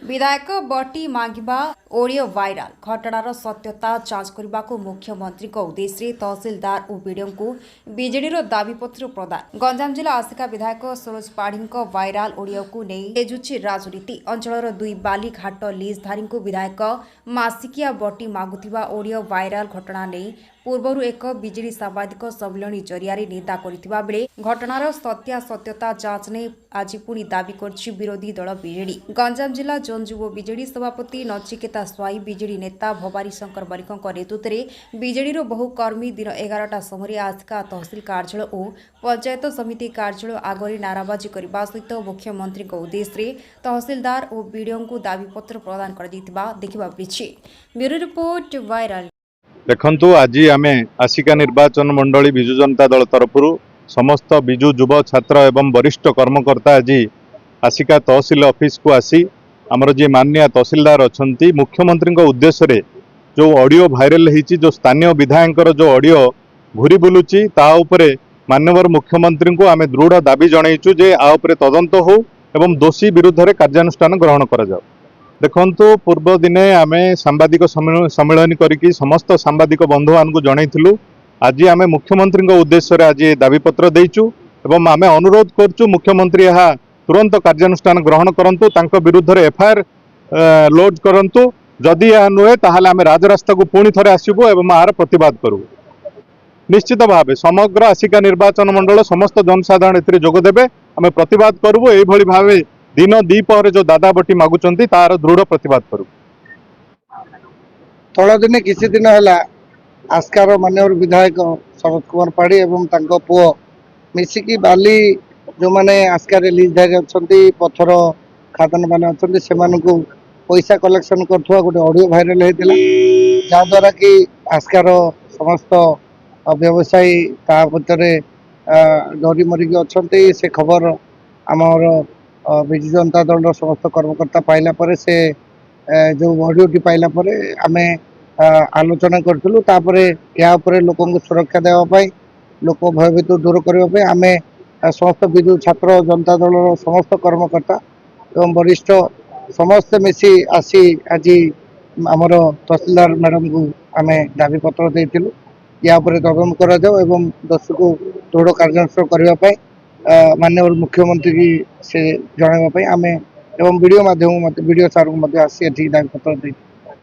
विधायक बटी मांगिबा audio viral घटनार सत्यता जांच करने को मुख्यमंत्री उद्देश्य तहसिलदार और बीडीओ को बीजेडी दाबीपत्र प्रदान। गंजाम जिला आसिका विधायक सरोज पाढ़ी वायरल ऑडियो को नहीं तेजुची राजनीति अंचल दुई बाली घाट लीजधारी को विधायक मासिकिया बटी मागुवा ऑडियो वायरल घटना नहीं पूर्वर एक बीजेडी सांबादिक सम्मेलन जरिया निंदा करथिबा बेले घटनार सत्यता जांच ने आज पुणी दाबी करछि विरोधी दल बीजेडी। गंजाम जिला जोन युव बीजेडी सभापति नचिकेता स्वाई बीजेडी नेता भवारी शंकर बारिकों नेतृत्व में बीजेडी बहु कर्मी दिन 11टा समय आसिका तहसिल कार्यालय और पंचायत समिति कार्यालय आगे नाराबाजी करने सहित मुख्यमंत्री उद्देश्य तहसिलदार और बीडीओ को दाबीपत्र प्रदान कर देखा मिली। Bureau report viral. देखंतु आज आम आसिका निर्वाचन मंडली विजु जनता दल तरफ समस्त विजु युव छात्र एवं वरिष्ठ कर्मकर्ता आज आसिका तहसिल ऑफिस को आसी आमर जी माननीय तहसिलदार अच्छा मुख्यमंत्री उद्देश्य जो ऑडियो वायरल होती जो स्थानीय विधायक जो ऑडियो घूरी बुलूची ताऊपर माननीय मुख्यमंत्री को आम दृढ़ दाबी जनईचु जे आउपर तदंत हो एवं दोषी विरुद्ध में कार्यानुष्ठान ग्रहण करा जाओ। देखंतु पूर्व दिने आम सांबादिक सम्मेलन करके समस्त सांबादिक बंधु मान को जनईलु। आज आम मुख्यमंत्री उद्देश्य आज दाबीपत्र देचु एवं आम अनुरोध करचु मुख्यमंत्री यह तुरंत कार्यानुष्ठान ग्रहण करंतु तांको विरुद्ध एफआईआर लोड करंतु जदि यह नुहे ताहले आम राजरास्ता को पुणी थरे आसबु एवं आर प्रतिवाद करू। निश्चित भाव समग्र आसिका निर्वाचन मंडल समस्त जनसाधारण एथिरे जोग देबे आम प्रतिवाद करूँ। एभली भाव दिन दीपहर जो दादा बटी मागुचंती तार दृढ़ प्रतिवाद करू। तल दिने किसी दिन है आस्कार माननीय विधायक शरद कुमार पाढ़ी एवं तांको पुओ मिसिकी बाली जो माने आस्कार लीजधारी अच्छा पथर खादान मैंने अच्छा से पैसा कलेक्शन कर गोटे ऑडियो वायरल होता जहाद्वारा कि आस्कार समस्त व्यवसायी ता भितर डरी मरिकी अच्छा से खबर आमर विजु जनता दल समस्त कर्मकर्ता पाइला परे से जो ऑडियोटी पाइला परे आमे आलोचना करूँ या लोक सुरक्षा देवाई लोक भयभीत दूर करने आम समस्त विजु छात्र जनता दल समस्त कर्मकर्ता एवं वरिष्ठ समस्त मिसी आसी आज आमर तहसिलदार मैडम को आम दाबीपत्र देलु या तदंत करा जाओ एवं दोषी को दृढ़ कार्यानुष्ठान करने माननीय मुख्यमंत्री की से जनवाई आम एवं वीडियो माध्यम वीडियो सार को आसी दाबीपत्र दे।